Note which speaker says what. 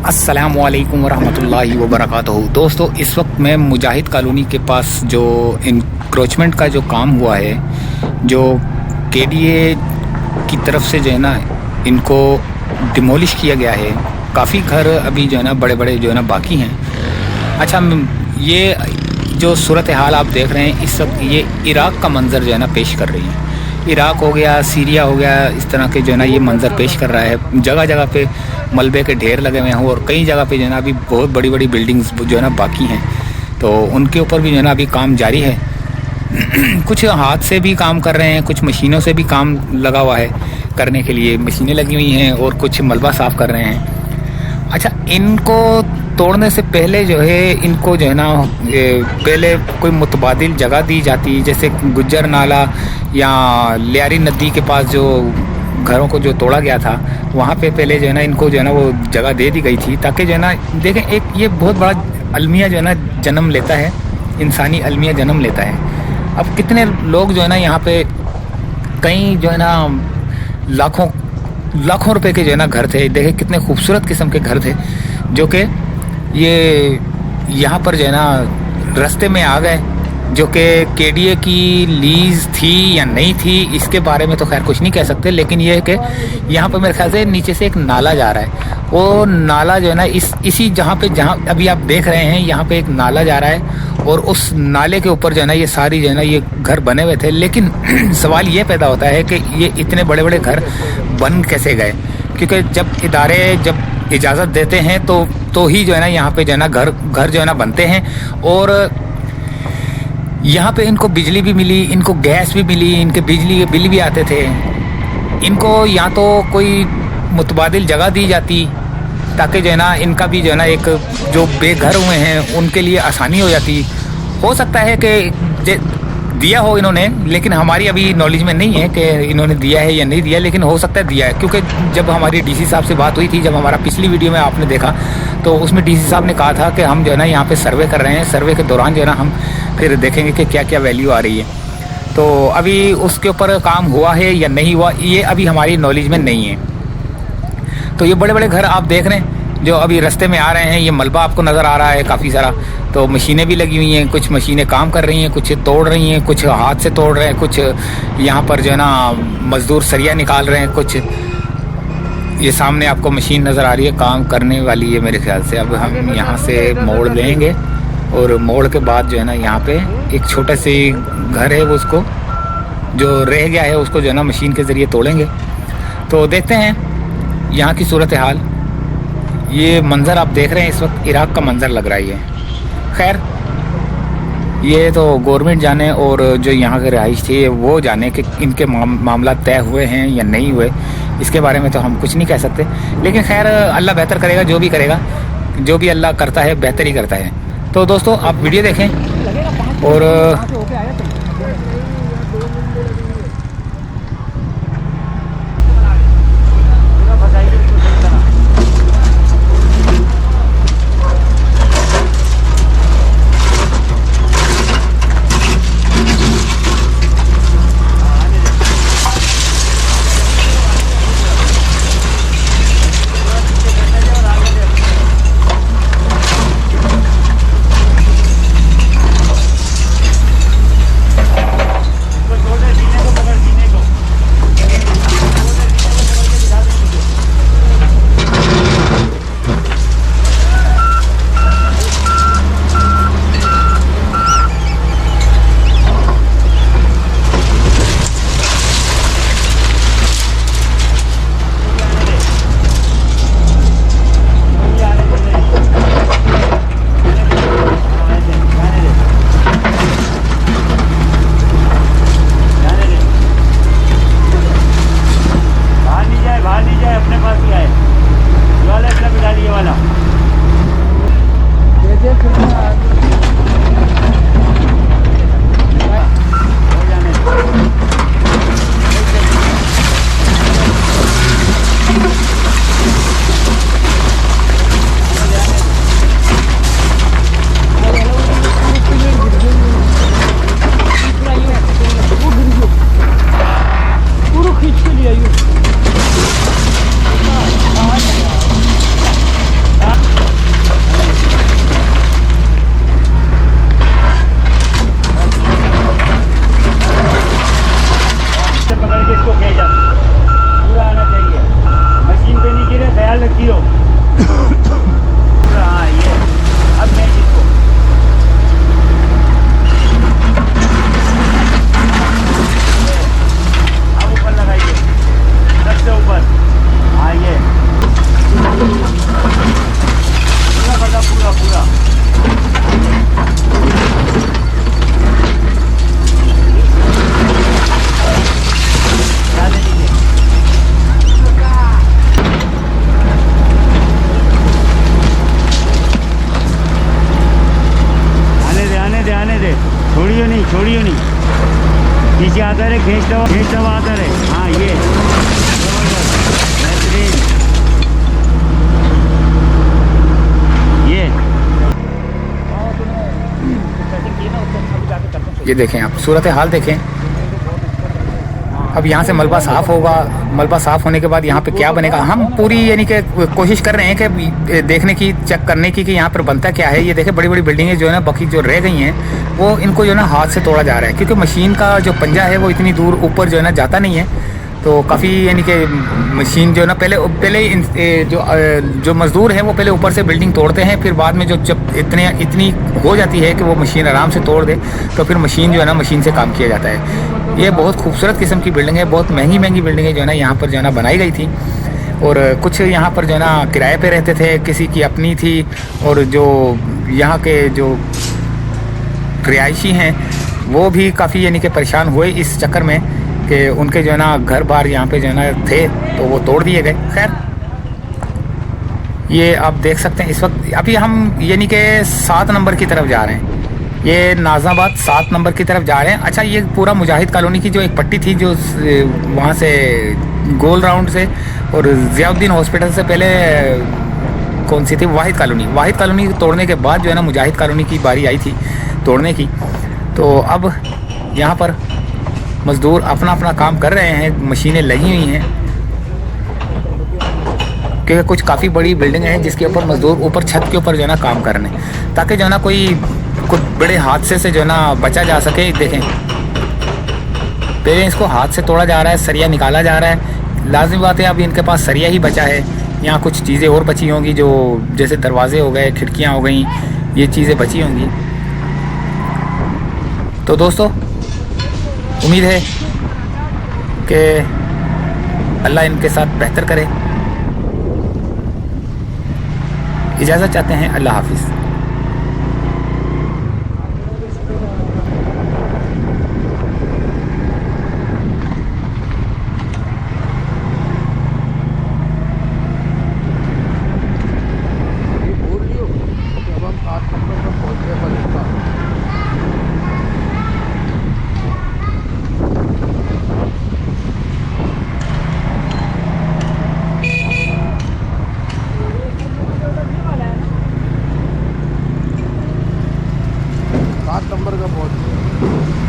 Speaker 1: अस्सलाम वालेकुम वरहमतुल्लाहि वबरकातुहू। दोस्तों, इस वक्त मैं मुजाहिद कॉलोनी के पास जो इंक्रोचमेंट का जो काम हुआ है, जो केडीए की तरफ से जो है ना इनको डिमोलिश किया गया है। काफ़ी घर अभी जो है ना बड़े बड़े जो है ना बाकी हैं। अच्छा, ये जो सूरत हाल आप देख रहे हैं इस वक्त, ये इराक़ का मंज़र जो है ना पेश कर रही है। इराक़ हो गया, सीरिया हो गया, इस तरह के जो है ना ये मंज़र पेश कर रहा है। जगह जगह पे मलबे के ढेर लगे हुए हैं और कई जगह पे जो है ना अभी बहुत बड़ी बड़ी बिल्डिंग्स जो है ना बाकी हैं, तो उनके ऊपर भी जो है ना अभी काम जारी है। कुछ हाथ से भी काम कर रहे हैं, कुछ मशीनों से भी काम लगा हुआ है, करने के लिए मशीनें लगी हुई हैं और कुछ मलबा साफ़ कर रहे हैं। अच्छा, इनको तोड़ने से पहले जो है इनको जो है ना पहले कोई मुतबादिल जगह दी जाती, जैसे गुज्जर नाला या लियारी नदी के पास जो घरों को जो तोड़ा गया था, वहाँ पे पहले जो है ना इनको जो है ना वो जगह दे दी गई थी, ताकि जो है ना देखें एक ये बहुत बड़ा अलमिया जो है ना जन्म लेता है, इंसानी अलमिया जन्म लेता है। अब कितने लोग जो है ना यहाँ पे कई जो है ना लाखों रुपए के जो है ना घर थे। देखे कितने खूबसूरत किस्म के घर थे, जो कि ये यहाँ पर जो है ना रास्ते में आ गए, जो कि केडीए की लीज थी या नहीं थी इसके बारे में तो खैर कुछ नहीं कह सकते, लेकिन ये है कि यहाँ पर मेरे ख्याल से नीचे से एक नाला जा रहा है। वो नाला जो है ना इसी जहाँ अभी आप देख रहे हैं, यहाँ पे एक नाला जा रहा है और उस नाले के ऊपर जो है ना ये सारी जो है ना ये घर बने हुए थे। लेकिन सवाल ये पैदा होता है कि ये इतने बड़े बड़े घर बन कैसे गए, क्योंकि जब इदारे जब इजाज़त देते हैं तो ही जो है ना यहाँ पे जो है ना घर जो है ना बनते हैं। और यहाँ पे इनको बिजली भी मिली, इनको गैस भी मिली, इनके बिजली के बिल भी आते थे। इनको या तो कोई मुतबादिल जगह दी जाती, ताकि जो है ना इनका भी जो है ना एक जो बेघर हुए हैं उनके लिए आसानी हो जाती। हो सकता है कि दिया हो इन्होंने, लेकिन हमारी अभी नॉलेज में नहीं है कि इन्होंने दिया है या नहीं दिया, लेकिन हो सकता है दिया है, क्योंकि जब हमारी डीसी साहब से बात हुई थी, जब हमारा पिछली वीडियो में आपने देखा, तो उसमें डीसी साहब ने कहा था कि हम जो है ना यहाँ पे सर्वे कर रहे हैं, सर्वे के दौरान जो है ना हम फिर देखेंगे कि क्या क्या वैल्यू आ रही है। तो अभी उसके ऊपर काम हुआ है या नहीं हुआ ये अभी हमारी नॉलेज में नहीं है। तो ये बड़े बड़े घर आप देख रहे हैं जो अभी रास्ते में आ रहे हैं, ये मलबा आपको नज़र आ रहा है काफ़ी सारा। तो मशीनें भी लगी हुई हैं, कुछ मशीनें काम कर रही हैं, कुछ तोड़ रही हैं, कुछ हाथ से तोड़ रहे हैं, कुछ यहाँ पर जो है ना मज़दूर सरिया निकाल रहे हैं, कुछ ये सामने आपको मशीन नज़र आ रही है काम करने वाली है मेरे ख्याल से। अब हम यहाँ से मोड़ लेंगे और मोड़ के बाद जो है ना यहाँ पे एक छोटा सी घर है, वो उसको जो रह गया है उसको जो है ना मशीन के ज़रिए तोड़ेंगे। तो देखते हैं यहाँ की सूरत हाल। ये मंज़र आप देख रहे हैं इस वक्त इराक़ का मंज़र लग रहा है ये। खैर, ये तो गवर्नमेंट जाने और जो यहाँ के रहाइश थे वो जाने कि इनके मामला तय हुए हैं या नहीं हुए, इसके बारे में तो हम कुछ नहीं कह सकते। लेकिन खैर अल्लाह बेहतर करेगा, जो भी करेगा, जो भी अल्लाह करता है बेहतर ही करता है। तो दोस्तों, आप वीडियो देखें और
Speaker 2: रे, खींच दो हाथ रे। हाँ ये बेहतरीन।
Speaker 1: ये देखें आप सूरत हाल देखें। अब यहाँ से मलबा साफ़ होगा, मलबा साफ़ होने के बाद यहाँ पे क्या बनेगा, हम पूरी यानी कि कोशिश कर रहे हैं कि देखने की, चेक करने की कि यहाँ पर बनता क्या है। ये देखें बड़ी बड़ी बिल्डिंगें जो है ना बाकी जो रह गई हैं वो इनको जो है ना हाथ से तोड़ा जा रहा है, क्योंकि मशीन का जो पंजा है वो इतनी दूर ऊपर जो है ना जाता नहीं है। तो काफ़ी यानी कि मशीन जो है ना पहले जो मज़दूर हैं वो पहले ऊपर से बिल्डिंग तोड़ते हैं, फिर बाद में जो जब इतनी हो जाती है कि वो मशीन आराम से तोड़ दे तो फिर मशीन जो है ना मशीन से काम किया जाता है। ये बहुत खूबसूरत किस्म की बिल्डिंग है, बहुत महंगी बिल्डिंगें जो है ना यहाँ पर जो है ना बनाई गई थी। और कुछ यहाँ पर जो है ना किराए पे रहते थे, किसी की अपनी थी। और जो यहाँ के जो रिहायशी हैं वो भी काफ़ी यानी कि परेशान हुए इस चक्कर में कि उनके जो है ना घर बार यहाँ पे जो है ना थे तो वो तोड़ दिए गए। खैर ये आप देख सकते हैं इस वक्त अभी हम यानी कि 7 नंबर की तरफ जा रहे हैं। ये नाज़ाबाद 7 नंबर की तरफ जा रहे हैं। अच्छा, ये पूरा मुजाहिद कॉलोनी की जो एक पट्टी थी जो वहाँ से गोल राउंड से और ज़ियाउद्दीन हॉस्पिटल से पहले कौन सी थी, वाहिद कॉलोनी तोड़ने के बाद जो है ना मुजाहिद कॉलोनी की बारी आई थी तोड़ने की। तो अब यहाँ पर मज़दूर अपना अपना काम कर रहे हैं, मशीनें लगी हुई हैं, क्योंकि कुछ काफ़ी बड़ी बिल्डिंग है जिसके ऊपर मज़दूर ऊपर छत के ऊपर जो है ना काम कर रहे हैं, ताकि जो है ना कोई बड़े हादसे से जो है ना बचा जा सके। देखें पहले इसको हाथ से तोड़ा जा रहा है, सरिया निकाला जा रहा है। लाजमी बात है अब इनके पास सरिया ही बचा है, यहाँ कुछ चीज़ें और बची होंगी जो जैसे दरवाजे हो गए, खिड़कियाँ हो गई, ये चीज़ें बची होंगी। तो दोस्तों उम्मीद है कि अल्लाह इनके साथ बेहतर करे। इजाज़त चाहते हैं, अल्लाह हाफिज़।
Speaker 3: नंबर का पहुंच